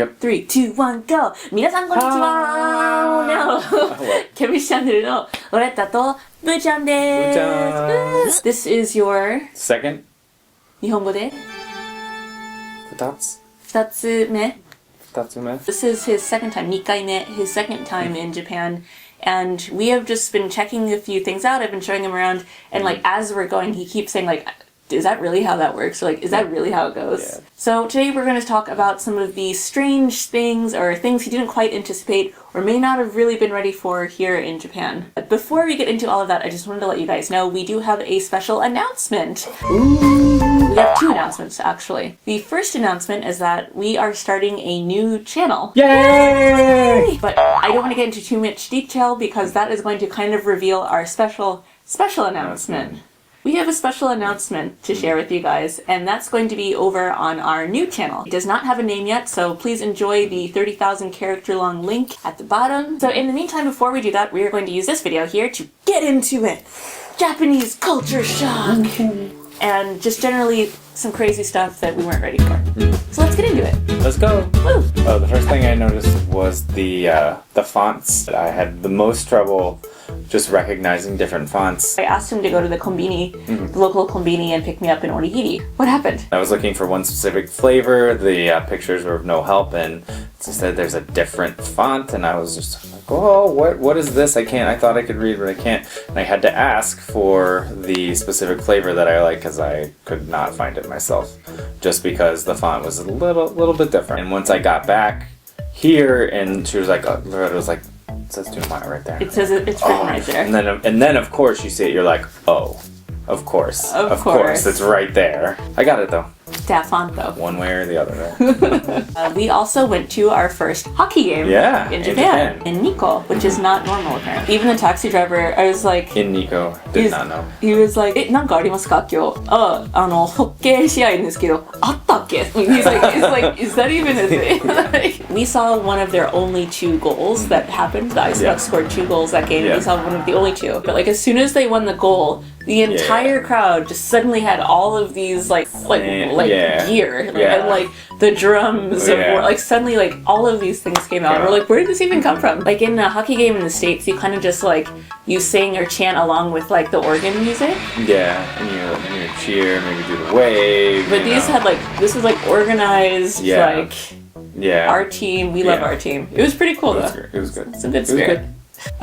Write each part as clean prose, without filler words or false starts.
Yep. 3, 2, 1, go! 皆さんこんにちは No! KemushiChan のロレッタとブーちゃんです。This is your Second? 日本語で2つ目 This is his second time, 2回目 his second time in Japan. And we have just been checking a few things out. I've been showing him around. And like as we're going, he keeps saying like, is that really how that works? Or like, is that really how it goes? Yeah. So today we're going to talk about some of the strange things or things he didn't quite anticipate or may not have really been ready for here in Japan. But before we get into all of that, I just wanted to let you guys know we do have a special announcement. We have 2 announcements actually. The first announcement is that we are starting a new channel. Yay! But I don't want to get into too much detail because that is going to kind of reveal our special announcement. We have a special announcement to share with you guys, and that's going to be over on our new channel. It does not have a name yet, so please enjoy the 30,000 character long link at the bottom. So in the meantime, before we do that, we are going to use this video here to get into it. Japanese culture shock. And just generally some crazy stuff that we weren't ready for. So let's get into it. Let's go. Woo! Oh, the first thing I noticed was the fonts. I had the most trouble just recognizing different fonts. I asked him to go to the konbini, the local konbini, and pick me up in Onigiri. What happened? I was looking for one specific flavor. The pictures were of no help, and it said there's a different font, and I was just like, oh, what is this? I thought I could read, but I can't. And I had to ask for the specific flavor that I like because I could not find it myself, just because the font was a little bit different. And once I got back here, and she was like, Loretta was like, it says Dumai right there. It says it's written right there. And then of course you see it, you're like, oh, of course. Of course, it's right there. I got it though. That font though. One way or the other, right? We also went to our first hockey game in Japan. In Nikko, which is not normal apparently. Even the taxi driver, I was like... In Nikko, did not know. He was like, なんかありますか今日? ホッケー試合ですけど、あったっけ? He's like, is that even a thing? Like, we saw one of their only 2 goals that happened. The Ice Ducks scored 2 goals that game, and we saw one of the only 2. But like as soon as they won the goal, the entire crowd just suddenly had all of these gear, and like the drums, like suddenly like all of these things came out. And we're like, where did this even come from? Like in a hockey game in the States, you kind of just like you sing or chant along with like the organ music. Yeah, and you cheer, maybe do the wave. But these had like this was like organized, like our team. We love our team. It was pretty cool though. It was good. Some good spirit.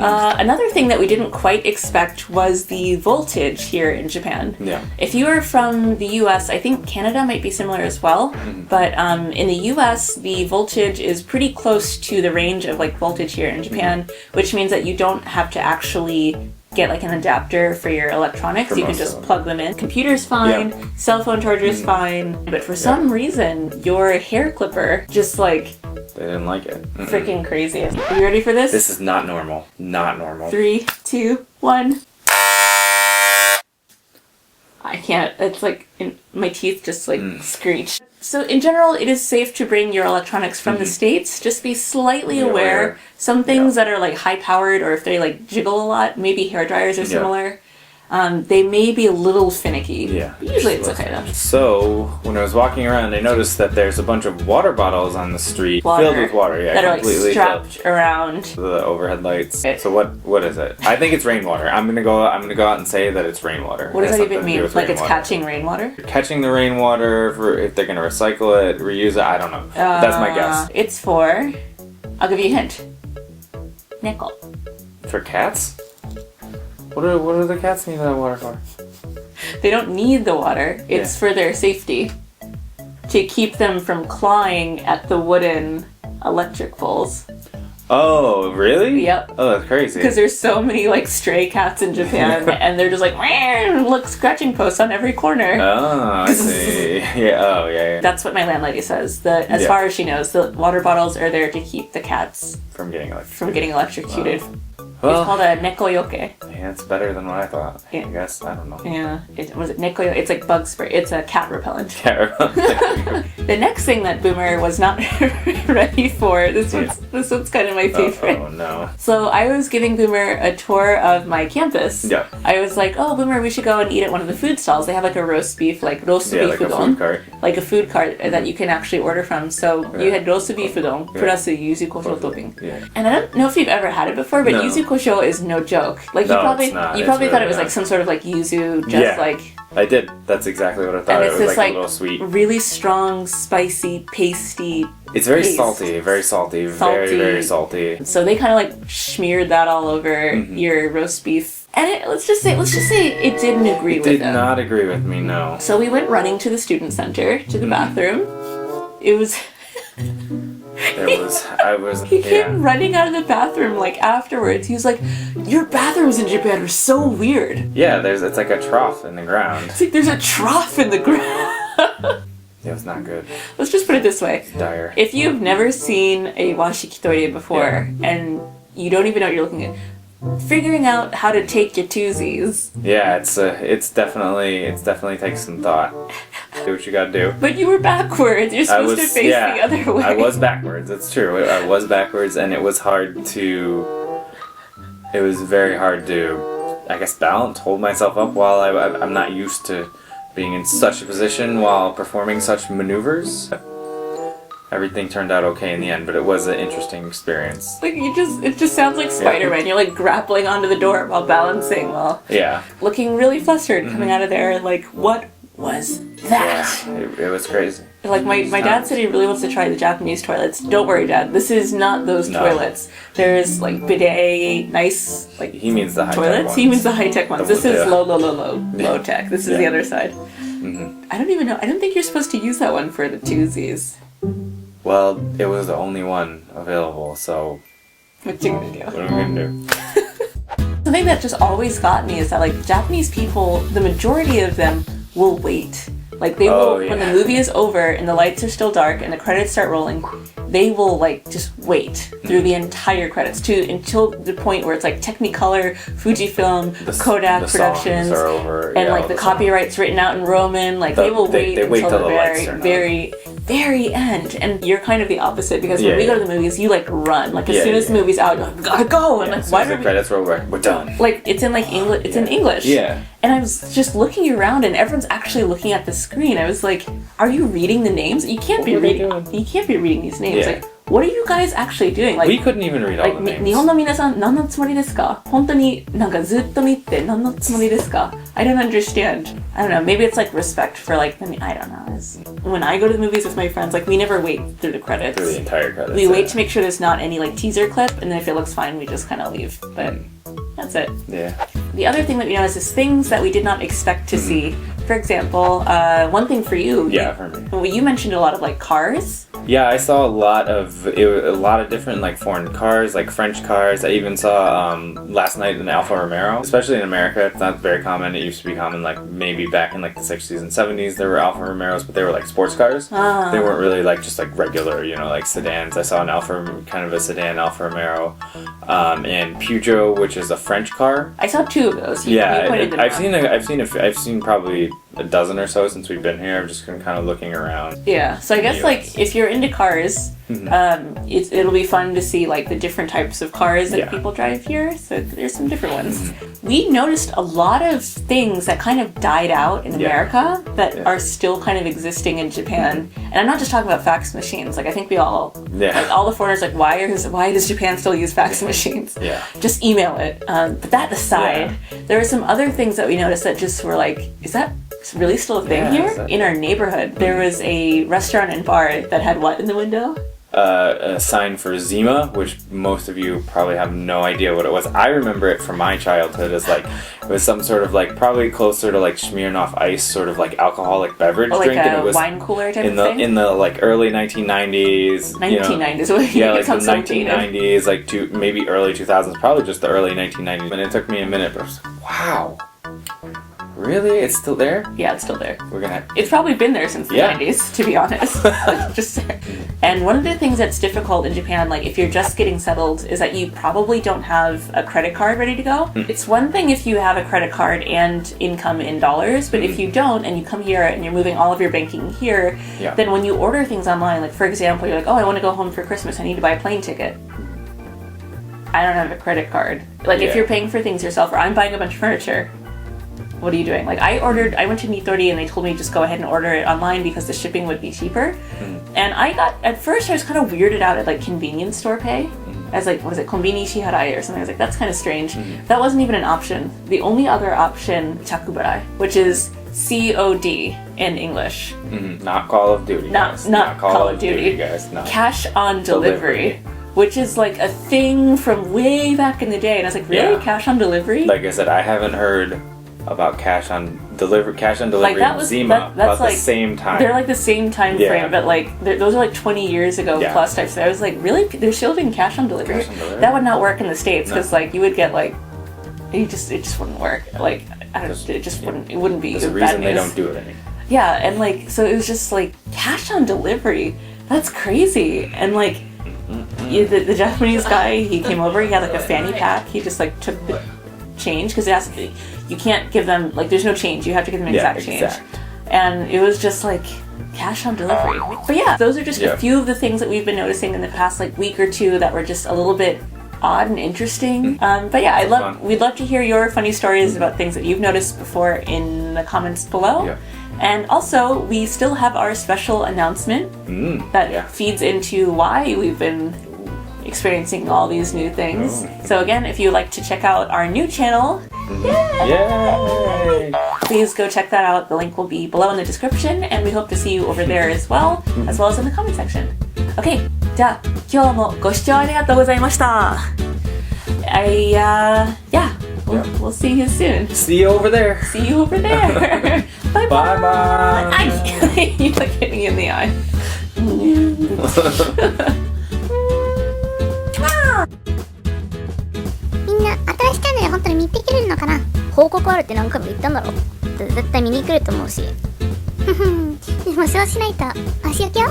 Another thing that we didn't quite expect was the voltage here in Japan. Yeah. If you are from the US, I think Canada might be similar as well, but in the US, the voltage is pretty close to the range of like voltage here in Japan, which means that you don't have to actually get like an adapter for your electronics. You can just plug them in. Computer's fine, cell phone charger's fine, but for some reason, your hair clipper just like... They didn't like it. Freaking crazy. Are you ready for this? This is not normal. Not normal. 3, 2, 1. I can't. It's like my teeth just like screech. So in general, it is safe to bring your electronics from the States. Just be slightly aware. Some things that are like high powered or if they like jiggle a lot, maybe hair dryers are similar. They may be a little finicky. Yeah. But usually it's okay though. So when I was walking around, I noticed that there's a bunch of water bottles on the street filled with water. Yeah, that are like strapped around the overhead lights. So what is it? I think it's rainwater. I'm gonna go out and say that it's rainwater. What does that even mean? Like it's catching rainwater? Catching the rainwater for if they're gonna recycle it, reuse it. I don't know. That's my guess. It's for. I'll give you a hint. Nickel. For cats? What do the cats need that water for? They don't need the water. It's for their safety. To keep them from clawing at the wooden electric poles. Oh, really? Yep. Oh, that's crazy. Because there's so many like stray cats in Japan and they're just like, look, scratching posts on every corner. Oh, I see. Yeah. That's what my landlady says. As far as she knows, the water bottles are there to keep the cats from getting electrocuted. electrocuted. Well, it's called a nekoyoke. Yeah, it's better than what I thought. Yeah. I guess. I don't know. Yeah. Was it nekoyoke? It's like bug spray. It's a cat repellent. Cat repellent. The next thing that Boomer was not ready for, this one's kind of my favorite. Oh no. So I was giving Boomer a tour of my campus. Yeah. I was like, oh, Boomer, we should go and eat at one of the food stalls. They have like a roast beef, like roast beef like a udon. food cart. Like a food cart that you can actually order from. So you had roast beef udon, plus yuzu kosho topping. Yeah. And I don't know if you've ever had it before, but yuzu kosho is no joke. Like you probably thought it was like some sort of like yuzu, like. I did. That's exactly what I thought. And It it's was this like a little sweet. really strong, spicy, pasty. It's very paste. salty, very salty, very, very salty. So they kind of like smeared that all over your roast beef. And let's just say it didn't agree with them. It did not agree with me, no. So we went running to the student center, to the bathroom. It was... He came running out of the bathroom like afterwards. He was like, your bathrooms in Japan are so weird. Yeah, it's like a trough in the ground. It's like there's a trough in the ground. It was not good. Let's just put it this way. It's dire. If you've never seen a washikitori before and you don't even know what you're looking at, figuring out how to take your twosies. Yeah, it's definitely takes some thought. Do what you gotta do. But you were backwards. You're supposed to face the other way. I was backwards. It's true. I was backwards, and it was hard to. It was very hard to, I guess, balance, hold myself up while I'm not used to being in such a position while performing such maneuvers. Everything turned out okay in the end, but it was an interesting experience. Like it just sounds like Spider-Man. You're like grappling onto the door while balancing, while looking really flustered coming out of there. Like, what was that? Yeah, it was crazy. Like my dad said he really wants to try the Japanese toilets. Don't worry, Dad. This is not those toilets. There's like bidet, nice like he means the high toilets. Ones. He means the high tech ones. This is low tech. This is the other side. I don't even know. I don't think you're supposed to use that one for the twosies. Well, it was the only one available, so what you gonna do? What am I gonna do? The thing that just always got me is that like Japanese people, the majority of them will wait. Like they will, when the movie is over and the lights are still dark and the credits start rolling, they will like just wait through the entire credits until the point where it's like Technicolor, Fujifilm, Kodak Productions, are over, and like the copyright's written out in Roman. Like they will wait until the very end. And you're kind of the opposite because when we go to the movies, you like run. Like as soon as the movie's out, you're like, gotta go. And like, why do the credits roll? We're done. Like it's in like English. It's in English. Yeah. And I was just looking around, and everyone's actually looking at the screen. I was like, "Are you reading the names? You can't be reading. You can't be reading these names. Like, what are you guys actually doing?" Like, we couldn't even read all the names. 日本の皆さん、何のつもりですか? 本当になんかずっと見て何のつもりですか? I don't understand. I don't know. Maybe it's like respect for like. I mean, I don't know. When I go to the movies with my friends, like we never wait through the credits. Through the entire credits. We wait to make sure there's not any like teaser clip, and then if it looks fine, we just kind of leave. But that's it. Yeah. The other thing that we noticed is things that we did not expect to see. For example, one thing for you. Yeah, for me. You mentioned a lot of like cars. Yeah, I saw a lot of different like foreign cars, like French cars. I even saw last night an Alfa Romeo. Especially in America, it's not very common. It used to be common like maybe back in like the 60s and 70s there were Alfa Romeos, but they were like sports cars. They weren't really like just like regular, like sedans. I saw kind of a sedan Alfa Romeo, and Peugeot, which is a French car. I saw two of those. I've seen probably a dozen or so since we've been here. I've just been kind of looking around. Yeah, so I guess like if you're into cars, it'll be fun to see like the different types of cars that people drive here. So there's some different ones. We noticed a lot of things that kind of died out in America that are still kind of existing in Japan. And I'm not just talking about fax machines. Like I think we all, like all the foreigners, like why does Japan still use fax machines? Yeah. Just email it. But that aside, there were some other things that we noticed that just were like, is that really still a thing here? In our neighborhood, there was a restaurant and bar that had what in the window? A sign for Zima, which most of you probably have no idea what it was. I remember it from my childhood as like it was some sort of like probably closer to like Smirnoff Ice, sort of like alcoholic beverage like drink, a and it was wine cooler type of thing. In the like early 1990s. 1990s, yeah, like the 1990s, like maybe early 2000s, probably just the early 1990s. And it took me a minute, but I was like, wow. Really? It's still there? Yeah, it's still there. We're gonna... It's probably been there since the Yeah. 90s, to be honest. Just there. And one of the things that's difficult in Japan, like if you're just getting settled, is that you probably don't have a credit card ready to go. It's one thing if you have a credit card and income in dollars, but if you don't and you come here and you're moving all of your banking here, then when you order things online, like for example, you're like, oh, I want to go home for Christmas, I need to buy a plane ticket. I don't have a credit card. Like if you're paying for things yourself, or I'm buying a bunch of furniture, what are you doing? Like I went to Nitori and they told me just go ahead and order it online because the shipping would be cheaper. And at first I was kind of weirded out at like convenience store pay. As like, what is it, konbini shiharai or something. I was like, that's kind of strange. That wasn't even an option. The only other option, chakubarai, which is COD in English. Not Call of Duty, guys. Not Call of Duty, guys. No. Cash on delivery. Which is like a thing from way back in the day. And I was like, really? Cash on delivery? Like I said, I haven't heard about cash on delivery like and Zima about like, the same time. They're like the same time frame, but like those are like 20 years ago plus types. So I was like, really? They're still doing cash on delivery? That would not work in the States because like you would get like it just wouldn't work. Like it wouldn't be. There's a reason they don't do it anymore. Yeah, and like so it was just like cash on delivery. That's crazy. And like the Japanese guy, he came over, he had like a fanny pack, he just like took the change because you can't give them, like there's no change, you have to give them exact change. And it was just like cash on delivery. But yeah, those are just a few of the things that we've been noticing in the past like week or two that were just a little bit odd and interesting. But yeah, we'd love to hear your funny stories about things that you've noticed before in the comments below. And also, we still have our special announcement that feeds into why we've been experiencing all these new things. So again, if you'd like to check out our new channel, Yay! Please go check that out. The link will be below in the description, and we hope to see you over there as well as in the comment section. Okay, じゃあ今日もご視聴ありがとうございました。We'll see you soon. See you over there. See you over there. Bye bye. Bye. You like hit me in the eye. みんな新しいチャンネル本当に見てくれるのかな。報告あるって何回も言ったんだろ。絶対見に来ると思うし。でもそうしないと足焼けよ。